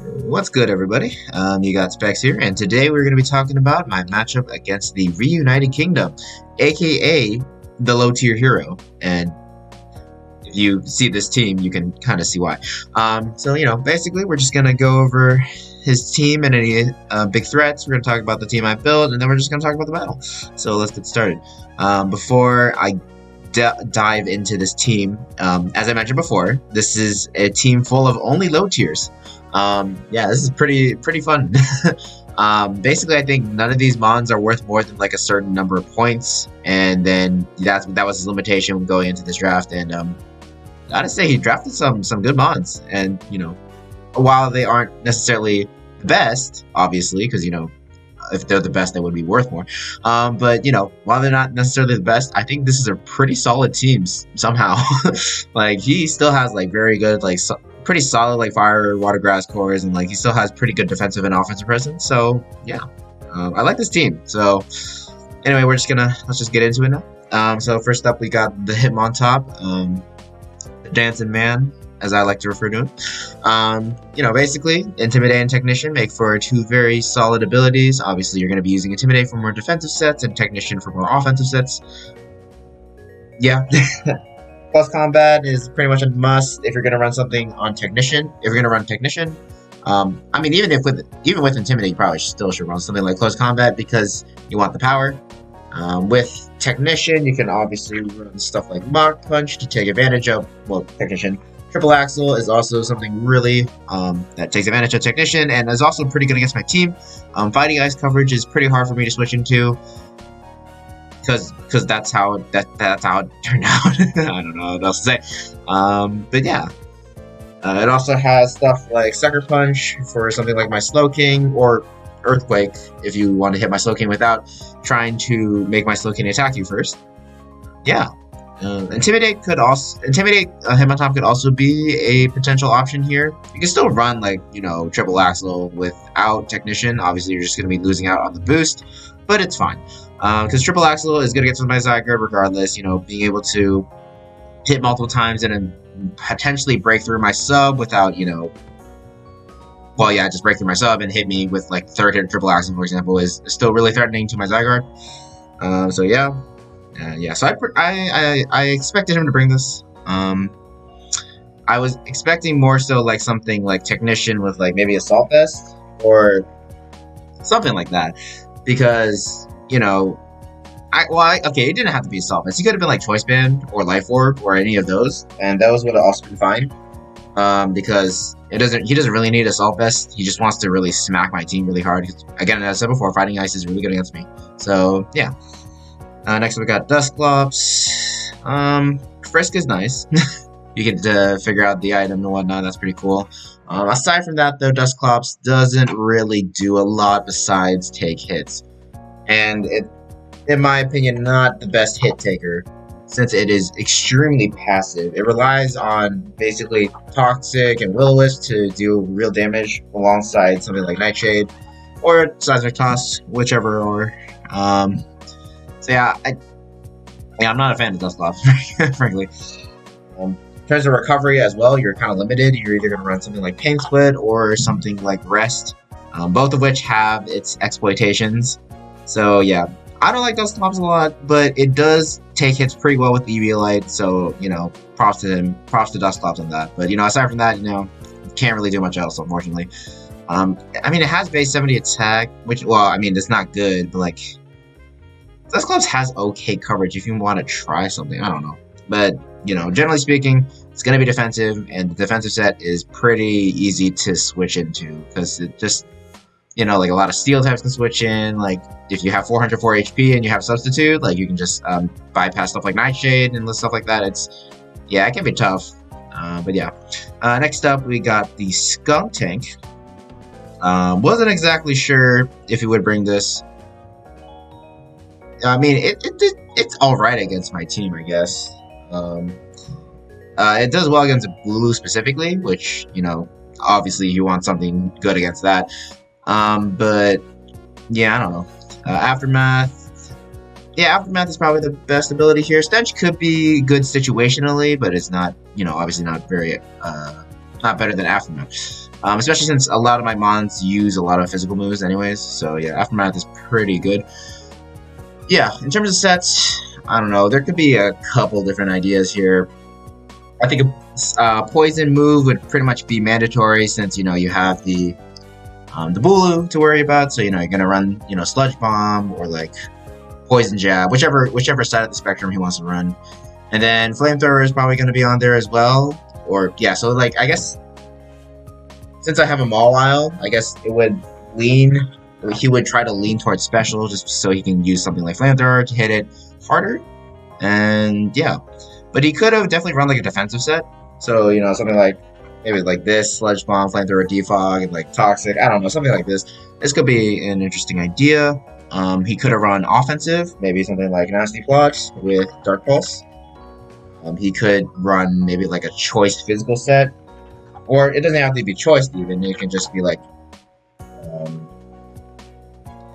What's good, everybody? You got Specs here, and today we're going to be talking about my matchup against the Reunited Kingdom, aka the low tier hero. And if you see this team, you can kind of see why. Basically, we're just going to go over his team and any big threats. We're going to talk about the team I built, and then we're just going to talk about the battle. So let's get started. Before I dive into this team, as I mentioned before, this is a team full of only low tiers. This is pretty fun. Basically, I think none of these mons are worth more than like a certain number of points, and then that was his limitation when going into this draft. And gotta say, he drafted some good mons, and while they aren't necessarily the best, obviously, because if they're the best, they would be worth more. But while they're not necessarily the best, I think this is a pretty solid team somehow. Like he still has like very good pretty solid like fire water grass cores, and like he still has pretty good defensive and offensive presence. So yeah, I like this team. So anyway, let's just get into it now. So first up, we got the Hitmontop, the Dancing Man, as I like to refer to him. Basically, Intimidate and Technician make for two very solid abilities. Obviously, you're going to be using Intimidate for more defensive sets and Technician for more offensive sets. Yeah. Plus Combat is pretty much a must if you're going to run something on Technician. If you're going to run Technician, even with Intimidate, you probably still should run something like Close Combat because you want the power. With Technician, you can obviously run stuff like Mach Punch to take advantage of, Technician. Triple Axle is also something really that takes advantage of Technician and is also pretty good against my team. Fighting Ice coverage is pretty hard for me to switch into because that's how it turned out. I don't know what else to say. But yeah. It also has stuff like Sucker Punch for something like my Slowking, or Earthquake if you want to hit my Slowking without trying to make my Slowking attack you first. Yeah. Intimidate Hitmontop could also be a potential option here. You can still run Triple Axle without Technician. Obviously, you're just going to be losing out on the boost, but it's fine because Triple Axle is good against my Zygarde regardless. Being able to hit multiple times and then potentially break through my sub without just break through my sub and hit me with like third hit Triple Axle, for example, is still really threatening to my Zygarde. So I expected him to bring this. I was expecting more so like something like Technician with like maybe Assault Vest or something like that, because it didn't have to be Assault Vest. He could have been like Choice Band or Life Orb or any of those, and those would have also been fine. Because he doesn't really need Assault Vest. He just wants to really smack my team really hard. Again, as I said before, Fighting Ice is really good against me. So yeah. Next we got Dusclops. Frisk is nice. You get figure out the item and whatnot. That's pretty cool. Aside from that, though, Dusclops doesn't really do a lot besides take hits, and it, in my opinion, not the best hit taker since it is extremely passive. It relies on basically Toxic and Will-O-Wisp to do real damage alongside something like Nightshade or Seismic Toss, whichever. Or I'm not a fan of Dusclops, frankly. In terms of recovery as well, you're kind of limited. You're either going to run something like Pain Split or something like Rest, both of which have its exploitations. So yeah, I don't like Dusclops a lot, but it does take hits pretty well with the Eviolite. So props to him, props to Dusclops on that. But aside from that, can't really do much else, unfortunately. It has base 70 attack, which it's not good, but like, Dusclops has okay coverage if you want to try something. I don't know. But, generally speaking, it's going to be defensive, and the defensive set is pretty easy to switch into because it just, like a lot of steel types can switch in. Like, if you have 404 HP and you have Substitute, like, you can just bypass stuff like Nightshade and stuff like that. It can be tough. Next up, we got the Skunk Tank. Wasn't exactly sure if he would bring this. It's alright against my team, I guess. It does well against blue specifically, which, obviously you want something good against that. But, yeah, I don't know. Aftermath. Yeah, Aftermath is probably the best ability here. Stench could be good situationally, but it's not, obviously not very, not better than Aftermath. Especially since a lot of my mons use a lot of physical moves anyways. So yeah, Aftermath is pretty good. Yeah, in terms of sets, I don't know. There could be a couple different ideas here. I think a poison move would pretty much be mandatory since, you know, you have the Bulu to worry about. So, you know, you're going to run, you know, Sludge Bomb or like Poison Jab, whichever side of the spectrum he wants to run. And then Flamethrower is probably going to be on there as well. Or, yeah, so like, I guess since I have a Mawile, I guess it would lean, or he would try to lean towards special just so he can use something like Flamethrower to hit it harder. And yeah, but he could have definitely run like a defensive set. So, you know, something like maybe like this, Sludge Bomb, Flamethrower, Defog, and like Toxic. I don't know, something like this. This could be an interesting idea. He could have run offensive, maybe something like Nasty Blocks with Dark Pulse. He could run maybe like a choice physical set. Or it doesn't have to be choice even. It can just be like,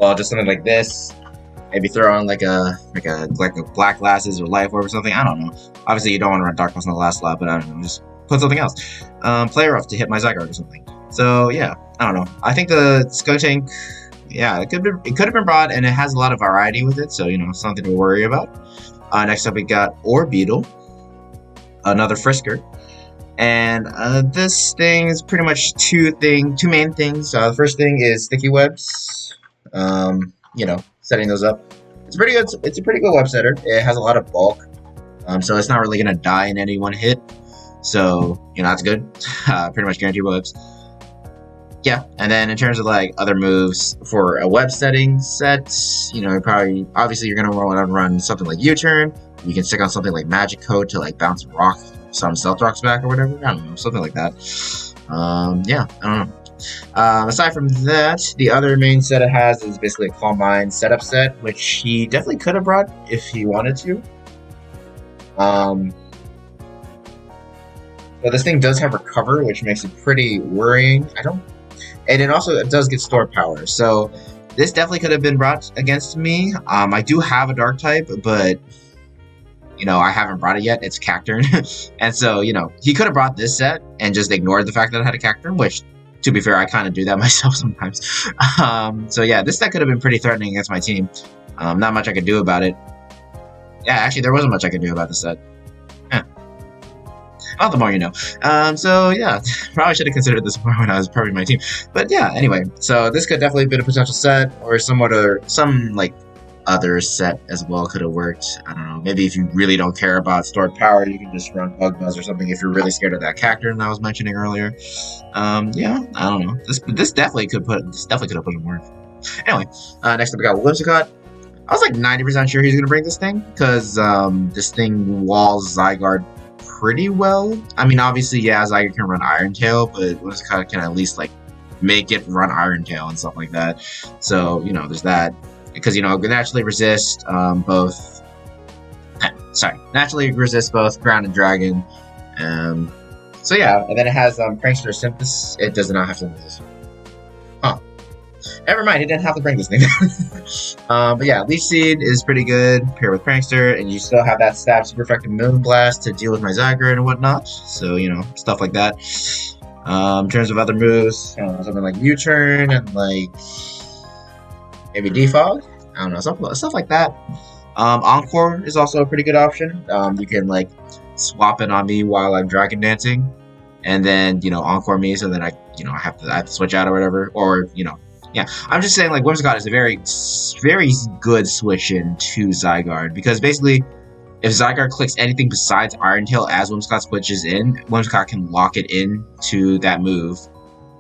well, just something like this. Maybe throw on like a Black Glasses or Life Orb or something. I don't know. Obviously, you don't want to run Dark Pulse in the last slot, but I don't know. Just put something else. Play rough to hit my Zygarde or something. So yeah, I don't know. I think the Skuntank, yeah, it could have been brought, and it has a lot of variety with it. So you know, something to worry about. Next up, we got Orbeetle, another Frisker. And this thing is pretty much two main things. The first thing is sticky webs. You know, setting those up. It's pretty good. It's a pretty good web setter. It has a lot of bulk, so it's not really gonna die in any one hit. So you know that's good. Pretty much guaranteed webs. Yeah, and then in terms of like other moves for a web setting set, you know, obviously you're gonna want to run something like U-turn. You can stick on something like Magic Coat to like bounce rock. Some Stealth Rocks back or whatever. I don't know, something like that. Yeah, I don't know. Aside from that, the other main set it has is basically a Calm Mind setup set, which he definitely could have brought if he wanted to. So this thing does have Recover, which makes it pretty worrying. And it does get Store Power. So this definitely could have been brought against me. I do have a Dark type, but you know, I haven't brought it yet. It's Cacturn. And so, you know, he could have brought this set and just ignored the fact that it had a Cacturn, which, to be fair, I kind of do that myself sometimes. So yeah, this set could have been pretty threatening against my team. Not much I could do about it. Yeah, actually, there wasn't much I could do about the set. Well, the more you know. So yeah, probably should have considered this more when I was prepping my team. But yeah, anyway, so this could definitely be a potential set, or some like other set as well could have worked. I don't know. Maybe if you really don't care about stored power, you can just run Bug Buzz or something. If you're really scared of that Cacturn that I was mentioning earlier. Yeah, I don't know. This definitely could have put in work. Anyway, next up we got Whimsicott. I was like 90% sure he's gonna bring this thing because this thing walls Zygarde pretty well. I mean, obviously, yeah, Zygarde can run Iron Tail, but Whimsicott can at least like make it run Iron Tail and stuff like that. So you know, there's that. Because, you know, it can naturally resist naturally resist both Ground and Dragon. So yeah, and then it has Prankster Symphysis. It does not have to resist. Huh. Never mind, it didn't have to bring this thing. But yeah, Leech Seed is pretty good, paired with Prankster, and you still have that Stab Super Effective Moonblast to deal with my Zygarde and whatnot. So, you know, stuff like that. In terms of other moves, you know, something like U-Turn and like maybe Defog. I don't know, stuff like that. Encore is also a pretty good option. You can like swap it on me while I'm Dragon Dancing, and then you know Encore me, so then I have to switch out or whatever. Or you know, yeah, I'm just saying like Whimsicott is a very good switch in to Zygarde because basically if Zygarde clicks anything besides Iron Tail as Whimsicott switches in, Whimsicott can lock it in to that move.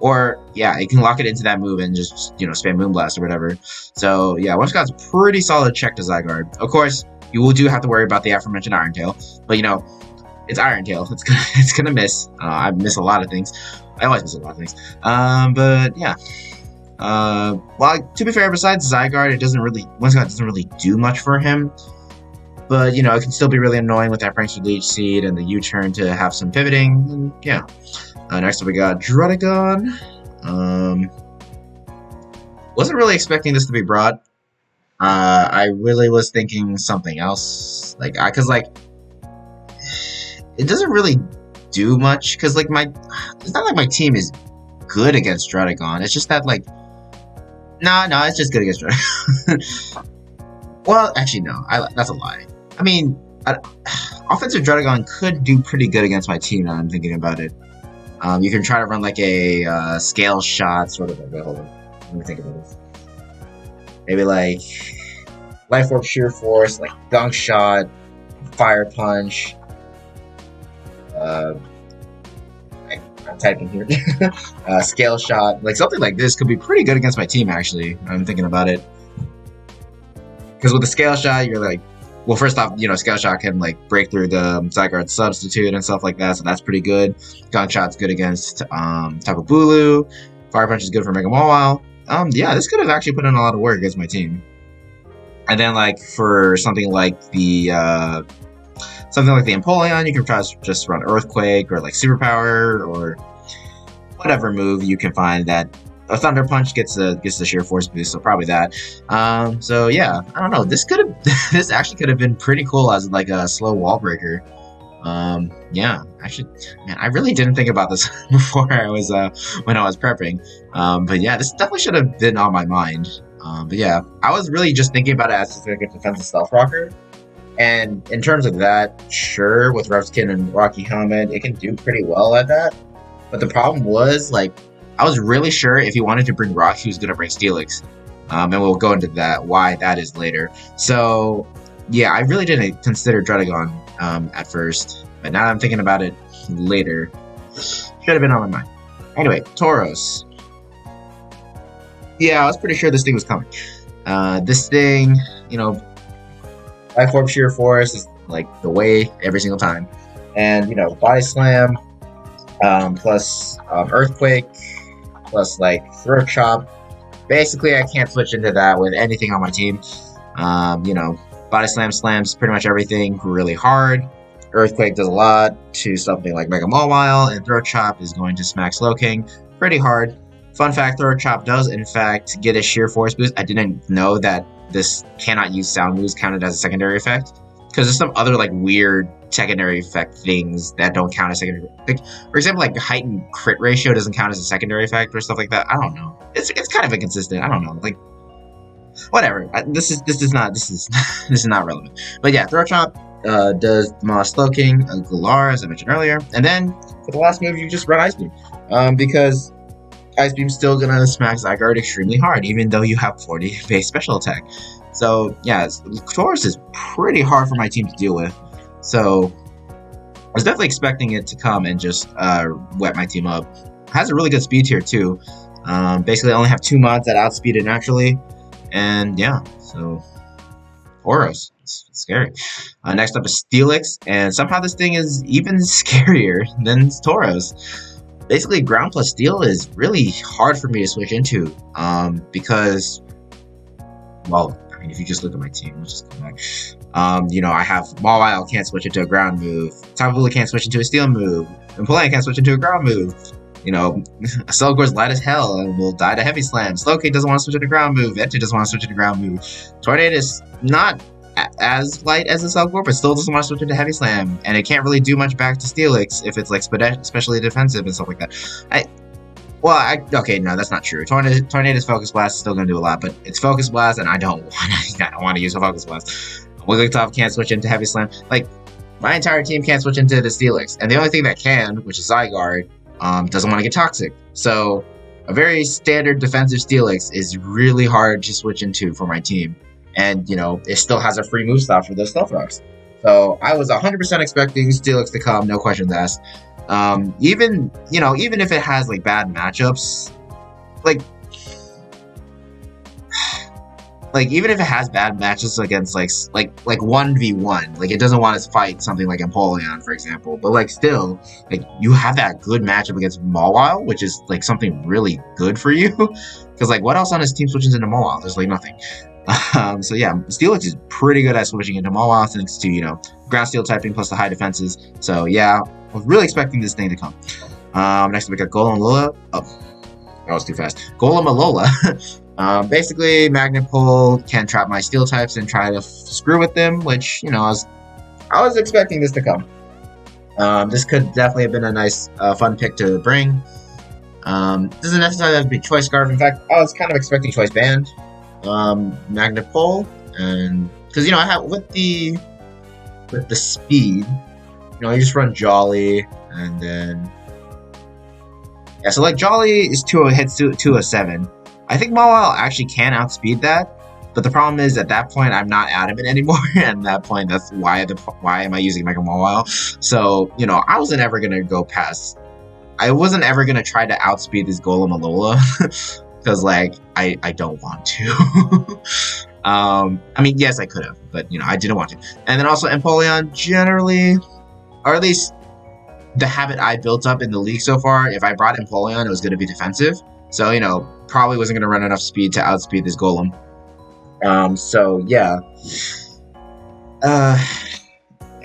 Or, yeah, it can lock it into that move and just, you know, spam Moonblast or whatever. So, yeah, Whimsicott's a pretty solid check to Zygarde. Of course, you do have to worry about the aforementioned Iron Tail. But, you know, it's Iron Tail. It's gonna miss. I miss a lot of things. I always miss a lot of things. But, yeah. Well, to be fair, besides Zygarde, Whimsicott doesn't really do much for him. But, you know, it can still be really annoying with that Prankster Leech Seed and the U-turn to have some pivoting. And, yeah. Next up we got Druddigon. Wasn't really expecting this to be brought. I really was thinking something else. Like, cause like, it doesn't really do much. Cause like it's not like my team is good against Druddigon. It's just that, like, no, it's just good against Druddigon. Well, actually, no, that's a lie. I mean, offensive Druddigon could do pretty good against my team now I'm thinking about it. You can try to run like a scale shot, sort of. Wait, hold on. Let me think about this. Maybe like Life Orb Sheer Force, like Gunk Shot, Fire Punch. I'm typing here. Scale Shot, like something like this could be pretty good against my team. Actually, I'm thinking about it. Because with the Scale Shot, you're like, well, first off, Scale Shot can like break through the Zygarde substitute and stuff like that, so that's pretty good. Gunk Shot's good against Tapu Bulu. Fire Punch is good for Mega Mawile. Yeah, this could have actually put in a lot of work against my team. And then like for something like the Empoleon, you can try to just run Earthquake or like Superpower or whatever move you can find that. A Thunder Punch gets the sheer force boost, so probably that. So yeah, I don't know. This actually could have been pretty cool as like a slow wall breaker. Yeah, actually, man, I really didn't think about this before when I was prepping. But yeah, this definitely should have been on my mind. But yeah, I was really just thinking about it as like a defensive stealth rocker. And in terms of that, sure, with Revskin and Rocky Helmet, it can do pretty well at that. But the problem was like, I was really sure if he wanted to bring Rock, he was going to bring Steelix. And we'll go into why that is later. So, yeah, I really didn't consider Druddigon at first. But now that I'm thinking about it later, should have been on my mind. Anyway, Tauros. Yeah, I was pretty sure this thing was coming. This thing, Life Orb Sheer Force is like the way every single time. And, Body Slam, plus Earthquake, plus like Throat Chop. Basically, I can't switch into that with anything on my team. Body Slam slams pretty much everything really hard. Earthquake does a lot to something like Mega Mawile, and Throat Chop is going to smack Slowking pretty hard. Fun fact, Throat Chop does in fact get a sheer force boost. I didn't know that this cannot use sound moves counted as a secondary effect. Because there's some other like weird secondary effect things that don't count as secondary. Like, for example, like heightened crit ratio doesn't count as a secondary effect or stuff like that. I don't know. It's kind of inconsistent. I don't know. Like, whatever. This is not relevant. But yeah, Throat Chop does Moss Slowking, Galar, as I mentioned earlier, and then for the last move, you just run Ice Beam, because Ice Beam's still gonna smack Zygarde extremely hard, even though you have 40 base special attack. So yeah, Tauros is pretty hard for my team to deal with. So I was definitely expecting it to come and just wet my team up. It has a really good speed tier too. Basically, I only have 2 mods that outspeed it naturally, and yeah, so Tauros, it's scary. Next up is Steelix, and somehow this thing is even scarier than Tauros. Basically, Ground plus Steel is really hard for me to switch into, because, well, I mean, if you just look at my team, let's just come back. I have Mawile can't switch into a ground move. Tapu Bulu can't switch into a steel move. Empoleon can't switch into a ground move. Celecor's light as hell and will die to Heavy Slam. Slowking doesn't want to switch into ground move. Entei doesn't want to switch into ground move. Tornado is not as light as a Celecore, but still doesn't want to switch into Heavy Slam. And it can't really do much back to Steelix if it's like especially defensive and stuff like that. Okay, no, that's not true. Tornado's Focus Blast is still going to do a lot, but it's Focus Blast, and I don't want to use a Focus Blast. Wigglytuff can't switch into Heavy Slam. Like, my entire team can't switch into the Steelix, and the only thing that can, which is Zygarde, doesn't want to get Toxic. So, a very standard defensive Steelix is really hard to switch into for my team. And, it still has a free move stop for those Stealth Rocks. So, I was 100% expecting Steelix to come, no questions asked. Even if it has like bad matchups, like even if it has bad matches against like 1v1, like it doesn't want to fight something like Empoleon, for example, but like still, like you have that good matchup against Mawile, which is like something really good for you, because like what else on his team switches into Mawile? There's like nothing. So yeah, Steelix is pretty good at switching into Mawile thanks to ground steel typing plus the high defenses. So yeah, I was really expecting this thing to come. Next we got Golem Alola. Oh, that was too fast. Golem Alola. Basically, Magnet Pull can trap my steel types and try to screw with them, which I was expecting this to come. This could definitely have been a nice, fun pick to bring. Doesn't necessarily have to be Choice Scarf. In fact, I was kind of expecting Choice Band, Magnet Pole, and because I have with the speed, you just run Jolly, and then yeah. So like Jolly is hits 207. I think Mawile actually can outspeed that, but the problem is at that point I'm not adamant anymore. And at that point, that's why am I using Mega Mawile? So I wasn't ever gonna go past. I wasn't ever gonna try to outspeed this Golem Alola because like I don't want to. I mean, yes, I could have, but I didn't want to. And then also Empoleon generally, or at least the habit I built up in the league so far, if I brought Empoleon, it was going to be defensive. So, probably wasn't going to run enough speed to outspeed this Golem. So, yeah.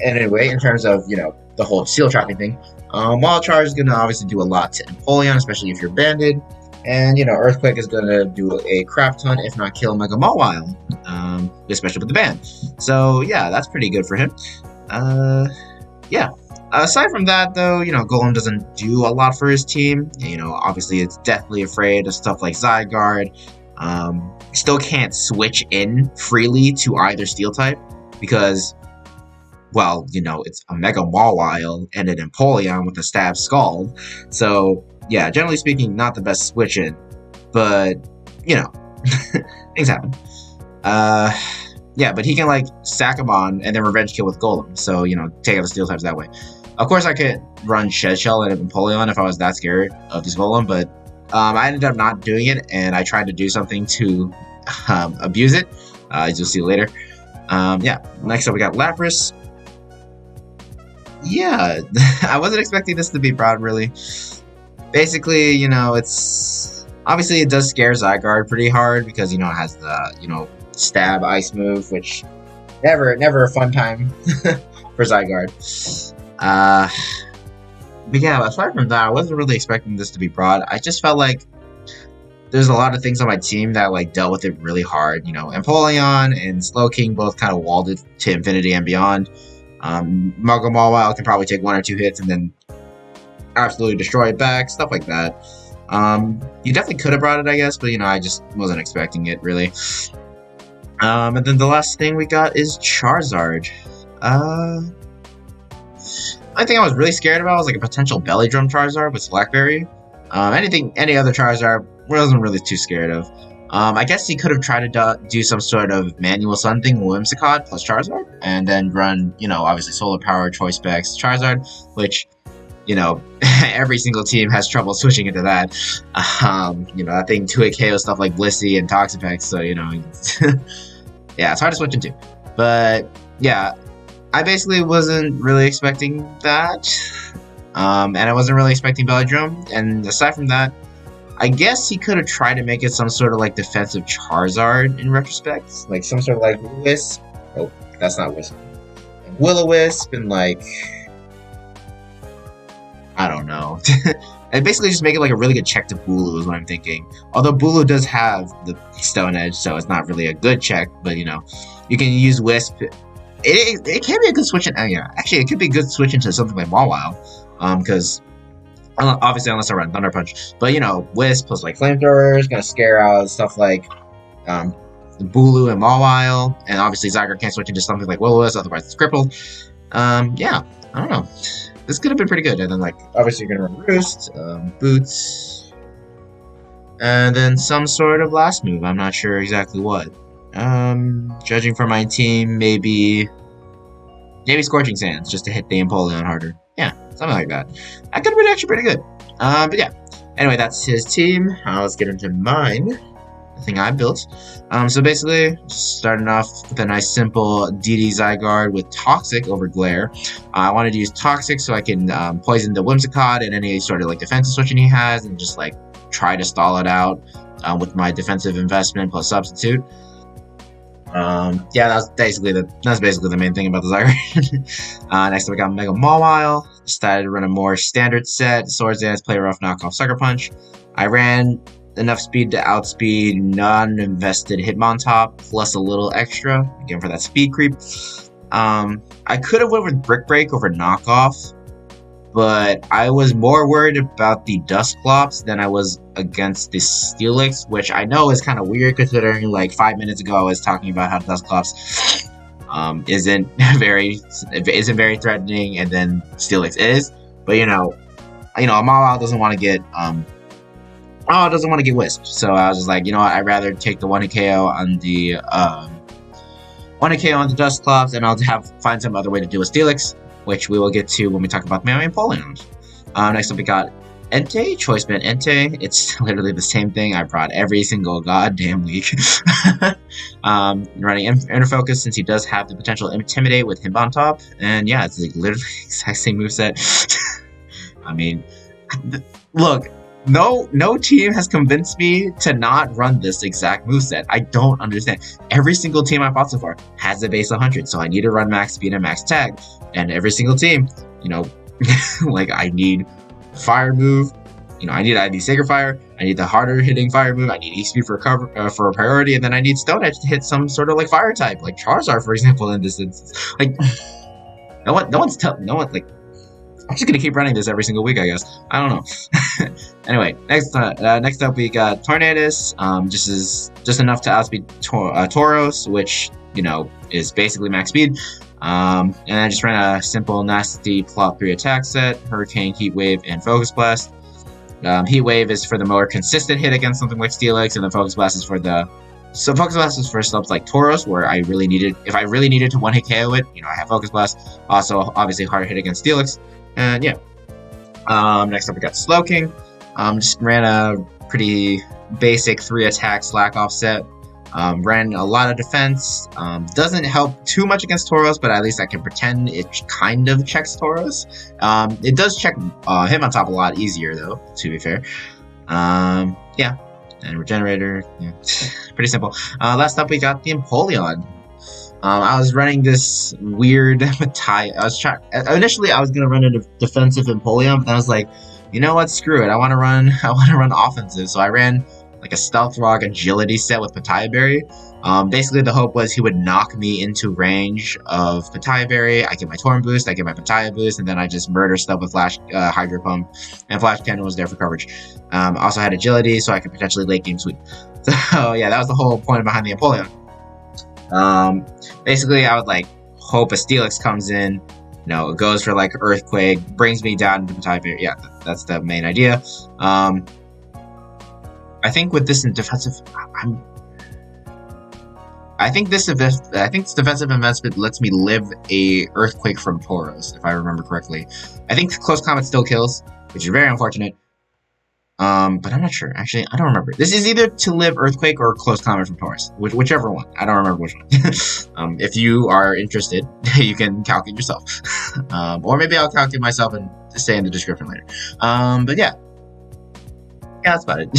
Anyway, in terms of, the whole seal trapping thing, Wild Charge is going to obviously do a lot to Empoleon, especially if you're banded. And, Earthquake is going to do a crap ton, if not kill Mega Mawile, especially with the ban. So, yeah, that's pretty good for him. Yeah. Aside from that, though, Golem doesn't do a lot for his team. Obviously, it's deathly afraid of stuff like Zygarde. Still can't switch in freely to either Steel type because, well, it's a Mega Mawile and an Empoleon with a Stab Scald. So, yeah, generally speaking, not the best switch in. But, things happen. Yeah, but he can, like, sack him on and then revenge kill with Golem. So, take out the Steel types that way. Of course, I could run Shed Shell and Empoleon if I was that scared of this Golem, but I ended up not doing it, and I tried to do something to abuse it, as you'll see later. Yeah, next up we got Lapras. Yeah, I wasn't expecting this to be broad, really. Basically, it's... Obviously, it does scare Zygarde pretty hard because, it has the, Stab Ice move, which never a fun time for Zygarde. But yeah, aside from that, I wasn't really expecting this to be broad. I just felt like there's a lot of things on my team that like dealt with it really hard. Empoleon and Slowking both kind of walled it to infinity and beyond. Mega Mawile can probably take 1 or 2 hits and then absolutely destroy it back, stuff like that. You definitely could have brought it, I guess, but I just wasn't expecting it really. And then the last thing we got is Charizard. I think I was really scared about was like a potential Belly Drum Charizard with Blackberry. Any other Charizard wasn't really too scared of. I guess he could have tried to do some sort of manual Sun thing with Whimsicott plus Charizard, and then run, obviously Solar Power, Choice Specs, Charizard, which, every single team has trouble switching into that. I think 2-hit KO stuff like Blissey and Toxapex, so, yeah, it's hard to switch into. But, yeah, I basically wasn't really expecting that, and I wasn't really expecting Belly Drum, and aside from that, I guess he could have tried to make it some sort of like defensive Charizard in retrospect, like some sort of like Wisp. Oh, that's not Wisp. Will-O-Wisp and like, I don't know. And basically just make it like a really good check to Bulu is what I'm thinking. Although Bulu does have the Stone Edge, so it's not really a good check, but you can use Wisp. It can be a good switch in, actually it could be a good switch into something like Mawile, because obviously unless I run Thunder Punch, but Wisp plus like Flamethrower is gonna scare out stuff like Bulu and Mawile, and obviously Zygarde can't switch into something like Will-O-Wisp, otherwise it's crippled. Yeah, I don't know. This could have been pretty good, and then like obviously you're gonna run Roost, Boots, and then some sort of last move. I'm not sure exactly what. Judging from my team, maybe Scorching Sands just to hit the Empoleon harder. Yeah, something like that. That could have been actually pretty good. But yeah. Anyway, that's his team. Let's get into mine. The thing I built. So basically, starting off with a nice simple DD Zygarde with Toxic over Glare. I wanted to use Toxic so I can poison the Whimsicott and any sort of like defensive switching he has, and just like try to stall it out with my defensive investment plus substitute. Yeah, that's basically the main thing about the Zygarde. Next up, we got Mega Mawile. Decided to run a more standard set, Swords Dance, Play Rough, Knockoff, Sucker Punch. I ran enough speed to outspeed non-invested Hitmontop, plus a little extra, again for that speed creep. I could have went with Brick Break over Knockoff, but I was more worried about the Dusclops than I was against the Steelix, which I know is kind of weird considering like 5 minutes ago I was talking about how Dusclops isn't very threatening, and then Steelix is. But Mawile doesn't want to get whisked, so I was just like, you know what, I'd rather take the 1-hit KO on the 1-hit KO on the Dusclops, and I'll find some other way to deal with Steelix, which we will get to when we talk about Meowth and Empoleon. Next up, we got Entei, Choice Band Entei. It's literally the same thing I brought every single goddamn week. Running Inner Focus, since he does have the potential to Intimidate with Himba on top. And yeah, it's like literally the exact same moveset. I mean, look, no team has convinced me to not run this exact moveset. I don't understand. Every single team I've fought so far has a base 100, so I need to run max speed and max tag. And every single team, like I need fire move. I need Sacred Fire. I need the harder hitting fire move. I need E-Speed for priority, and then I need Stone Edge to hit some sort of like fire type, like Charizard, for example. In this instance, like no one. Like, I'm just gonna keep running this every single week, I guess. I don't know. Anyway, next up we got Tornadus. Just enough to outspeed Tauros, which is basically max speed. And I just ran a simple nasty plot 3 attack set: Hurricane, Heat Wave, and Focus Blast. Heat Wave is for the more consistent hit against something like Steelix, and the Focus Blast is for stuff like Tauros, where if I really needed to 1-hit KO it, I have Focus Blast. Also, obviously, hard hit against Steelix. And yeah. Next up, we got Slowking. Just ran a pretty basic 3 attack slack off set. Ran a lot of defense. Doesn't help too much against Tauros, but at least I can pretend it kind of checks Tauros. It does check him on top a lot easier, though, to be fair. Yeah. And Regenerator. Yeah. Pretty simple. Last up, we got the Empoleon. I was running this weird initially I was gonna run a defensive Empoleon, but I was like, you know what, screw it. I wanna run offensive. So I ran like a Stealth Rock agility set with Pataya Berry. Basically the hope was he would knock me into range of Pataya Berry. I get my Torn boost, I get my Pataya boost, and then I just murder stuff with Flash Hydro Pump, and Flash Cannon was there for coverage. Also had agility, so I could potentially late game sweep. So yeah, that was the whole point behind the Empoleon. Basically I would like hope a Steelix comes in, it goes for like Earthquake, brings me down into Pataya Berry. Yeah, that's the main idea. I think with this in defensive, I think this defensive investment lets me live a Earthquake from Tauros, if I remember correctly. I think Close Combat still kills, which is very unfortunate. But I'm not sure. Actually, I don't remember. This is either to live Earthquake or Close Combat from Tauros, whichever one. I don't remember which one. If you are interested, you can calculate yourself. Or maybe I'll calculate myself and say in the description later. But yeah. Yeah, that's about it.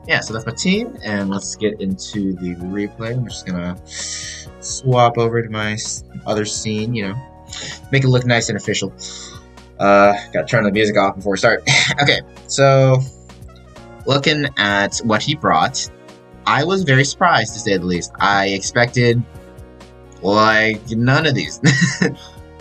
Yeah, so that's my team, and let's get into the replay. I'm just gonna swap over to my other scene, make it look nice and official. Gotta turn the music off before we start. Okay, so looking at what he brought, I was very surprised, to say the least. I expected, like, none of these.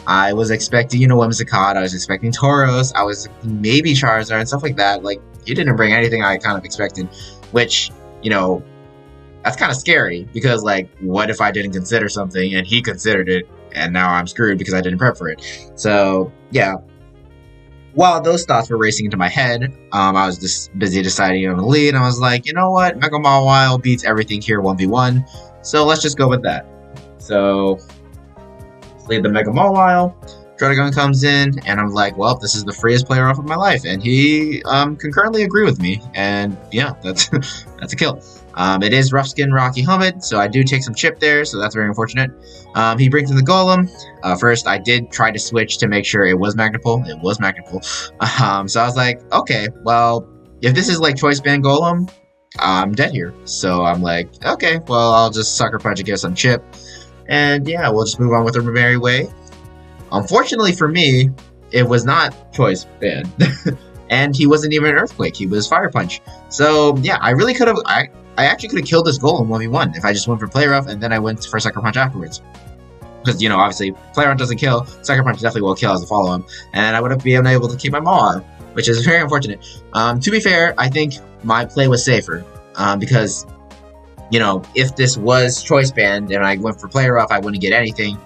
I was expecting, Whimsicott, I was expecting Tauros, I was maybe Charizard and stuff like that. Like, he didn't bring anything I kind of expected, which, that's kind of scary, because, like, what if I didn't consider something and he considered it, and now I'm screwed because I didn't prep for it? So, yeah. While those thoughts were racing into my head, I was just busy deciding on the lead, and I was like, you know what, Mega Mawile beats everything here 1v1, so let's just go with that. So, lead the Mega Mawile. Druddigon comes in, and I'm like, well, this is the freest player off of my life, and he concurrently agree with me, and yeah, that's that's a kill. It is Rough Skin Rocky Helmet, so I do take some chip there, so that's very unfortunate. He brings in the Golem. First, I did try to switch to make sure it was Magnapul. It was Magnapul. So I was like, okay, well, if this is like Choice Band Golem, I'm dead here. So I'm like, okay, well, I'll just Sucker Punch and get some chip. And yeah, we'll just move on with our merry way. Unfortunately for me, it was not Choice Band. And he wasn't even an Earthquake, he was Fire Punch. So yeah, I really could have, I actually could have killed this Golem 1v1 if I just went for Play Rough and then I went for Sucker Punch afterwards. because, you know, obviously, Player Punch doesn't kill, Sucker Punch definitely will kill as a follow-up, and I would have been able to keep my Maw, which is very unfortunate. To be fair, I think my play was safer, because, you know, if this was Choice Band and I went for Player Rough, I wouldn't get anything.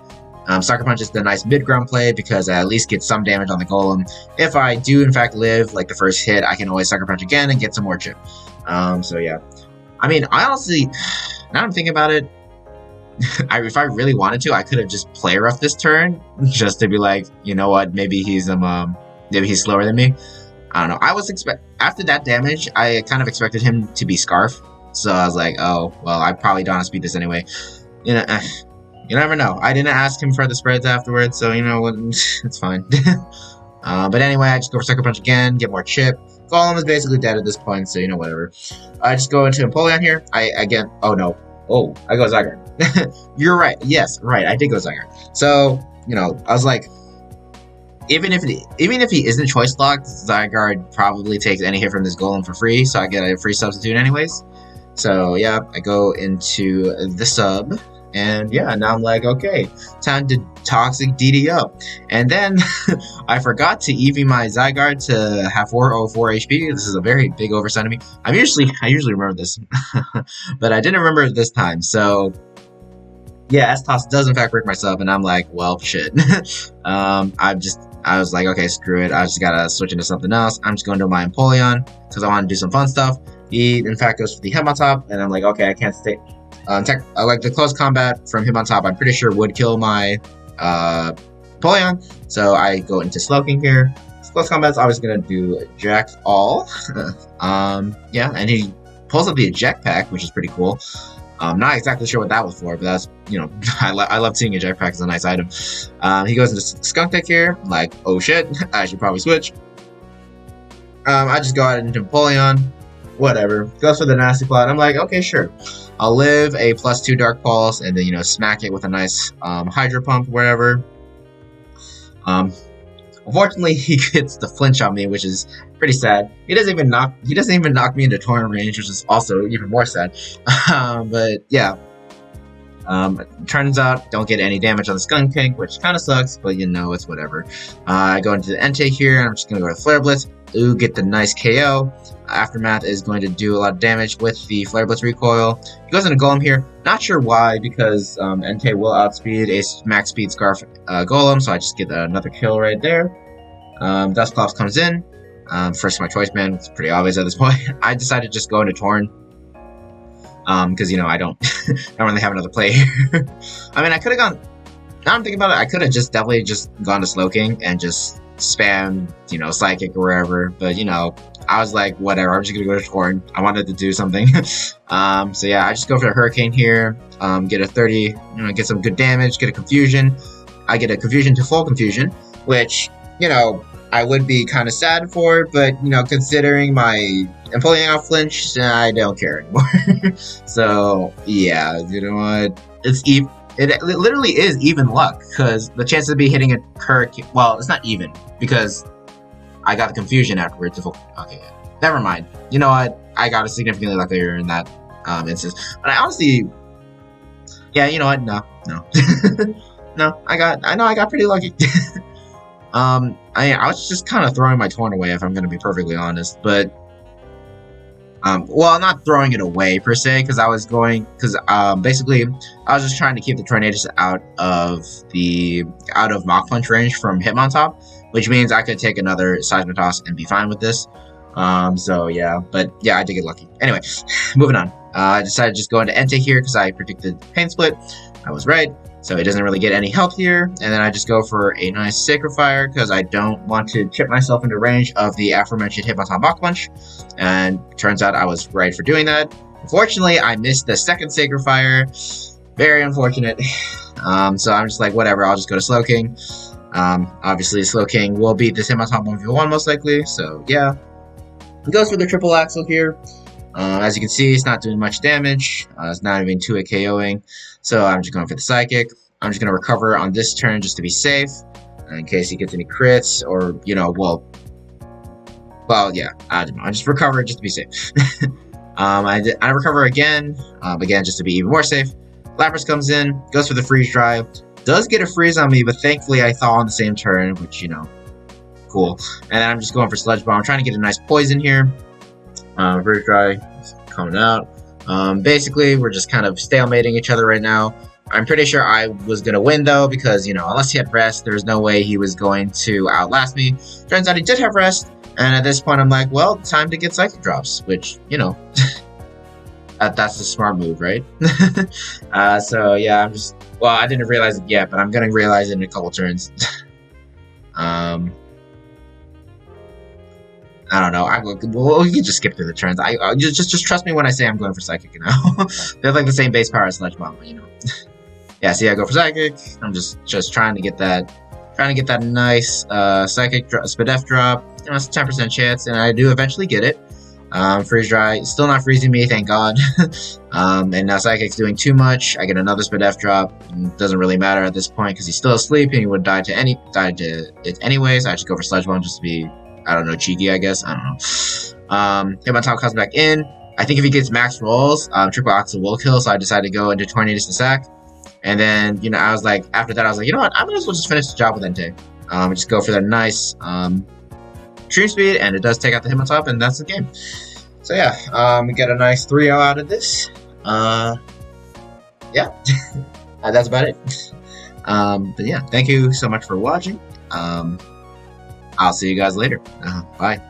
Sucker Punch is the nice mid-ground play because I at least get some damage on the Golem. If I do, in fact, live, like, the first hit, I can always Sucker Punch again and get some more chip. So, yeah. I mean, I honestly, now I'm thinking about it, if I really wanted to, I could have just Player Rough this turn, just to be like, you know what, maybe he's slower than me. I don't know. I was after that damage, I kind of expected him to be Scarf. So I was like, oh, well, I probably don't speed this anyway. You know, you never know. I didn't ask him for the spreads afterwards, so you know what, it's fine. But anyway, I just go for Sucker Punch again, get more chip. Golem is basically dead at this point, so you know, whatever. I just go into Empoleon here. Oh no. Oh, I go Zygarde. You're right. Yes, right. I did go Zygarde. So, you know, I was like, even if he isn't choice locked, Zygarde probably takes any hit from this Golem for free, so I get a free substitute anyways. So yeah, I go into the sub, and yeah, now I'm like, okay, time to Toxic DDO. And then I forgot to EV my Zygarde to have 404 HP. This is a very big oversight of me. I usually remember this, but I didn't remember it this time. So yeah, S-Toss does in fact break my sub, and I'm like, well, shit. I was like, okay, screw it. I just gotta switch into something else. I'm just going to my Empoleon because I want to do some fun stuff. He, in fact, goes for the Hitmontop, and I'm like, okay, I can't stay. Like the close combat from Hitmontop, I'm pretty sure would kill my Empoleon. So I go into Slowking here. Close combat's obviously gonna do Eject All. Yeah, and he pulls up the Eject Pack, which is pretty cool. Not exactly sure what that was for, but that's, you know, I love seeing Eject Pack as a nice item. He goes into Skunk Deck here, like, oh shit, I should probably switch. I just go out into Empoleon, whatever. Goes for the Nasty Plot. I'm like, okay, sure. I'll live a +2 Dark Pulse, and then, you know, smack it with a nice Hydro Pump, wherever. Unfortunately, he gets the flinch on me, which is pretty sad. He doesn't even knock me into torrent range, which is also even more sad. But yeah. Turns out, don't get any damage on the Skunk Tank, which kind of sucks, but you know, it's whatever. I go into the Entei here, and I'm just going to go to Flare Blitz. Ooh, get the nice KO. Aftermath is going to do a lot of damage with the Flare Blitz recoil. He goes into Golem here. Not sure why, because Entei will outspeed a max speed Scarf Golem, so I just get another kill right there. Dusclops comes in. First my choice man. It's pretty obvious at this point. I decided to just go into Torn. Because, you know, I don't really have another play here. I mean, I could have gone... Now I'm thinking about it, I could have definitely gone to Slowking and just spam, you know, Psychic or wherever. But, you know, I was like, whatever, I'm just going to go to Torn. I wanted to do something. So yeah, I just go for the Hurricane here. Get a 30, you know, get some good damage, get a Confusion. I get a Confusion to full Confusion, which, you know, I would be kind of sad for, but, you know, considering my Empoleon out flinch, I don't care anymore. So, yeah, you know what? It literally is even luck, because the chances of me hitting a Hurricane, well, it's not even, because I got the Confusion afterwards. Okay, never mind. You know what? I got a significantly luckier in that instance. But I honestly, yeah, you know what? No. No, I got pretty lucky. I was just kind of throwing my Torn away, if I'm going to be perfectly honest, but, well, not throwing it away, per se, because basically, I was just trying to keep the Tornadus out of Mach Punch range from Hitmontop, which means I could take another Seismitoss and be fine with this. So yeah, but yeah, I did get lucky. Anyway, moving on. I decided to just go into Entei here, because I predicted Pain Split. I was right. So it doesn't really get any help here, and then I just go for a nice Sacred Fire, because I don't want to chip myself into range of the aforementioned Hitmontop Mach Punch, and turns out I was right for doing that. Unfortunately, I missed the second Sacred Fire. Very unfortunate. So I'm just like, whatever, I'll just go to Slowking. Obviously, Slowking will beat this Hitmontop 1v1 most likely, so yeah. He goes for the Triple Axle here. As you can see, it's not doing much damage. It's not even 2-hit KOing. So I'm just going for the Psychic. I'm just going to recover on this turn just to be safe, in case he gets any crits, or, you know, well, yeah, I don't know. I just recover just to be safe. I recover again just to be even more safe. Lapras comes in, goes for the Freeze Dry. Does get a freeze on me, but thankfully I thaw on the same turn, which, you know, cool. And then I'm just going for Sludge Bomb. I'm trying to get a nice poison here. Very dry coming out. Basically, we're just kind of stalemating each other right now. I'm pretty sure I was going to win, though, because, you know, unless he had rest, there's no way he was going to outlast me. Turns out he did have rest, and at this point, I'm like, well, time to get Psychic Drops, which, you know, that's a smart move, right? So, yeah, I'm just... Well, I didn't realize it yet, but I'm going to realize it in a couple turns. I don't know. Well, you can just skip through the turns. Just trust me when I say I'm going for Psychic, you know? They have like the same base power as Sludge Bomb, but, you know. Yeah, see, I go for Psychic. I'm just trying to get that nice Psychic Spadef drop. You know, it's a 10% chance, and I do eventually get it. Freeze Dry, still not freezing me, thank God. And now Psychic's doing too much. I get another Spadef drop. It doesn't really matter at this point because he's still asleep and he would die to it anyways. I just go for Sludge Bomb just to be, I don't know, cheeky, I guess. I don't know. Hitmontop comes back in. I think if he gets max rolls, Triple Axle will kill, so I decided to go into Tornadoes to sack. And then, you know, I was like, after that, I was like, you know what, I might as well just finish the job with Entei. Just go for that nice Stream Speed, and it does take out the Hitmontop, and that's the game. So yeah, we get a nice 3-0 out of this. Yeah, that's about it. But yeah, thank you so much for watching. I'll see you guys later. Bye.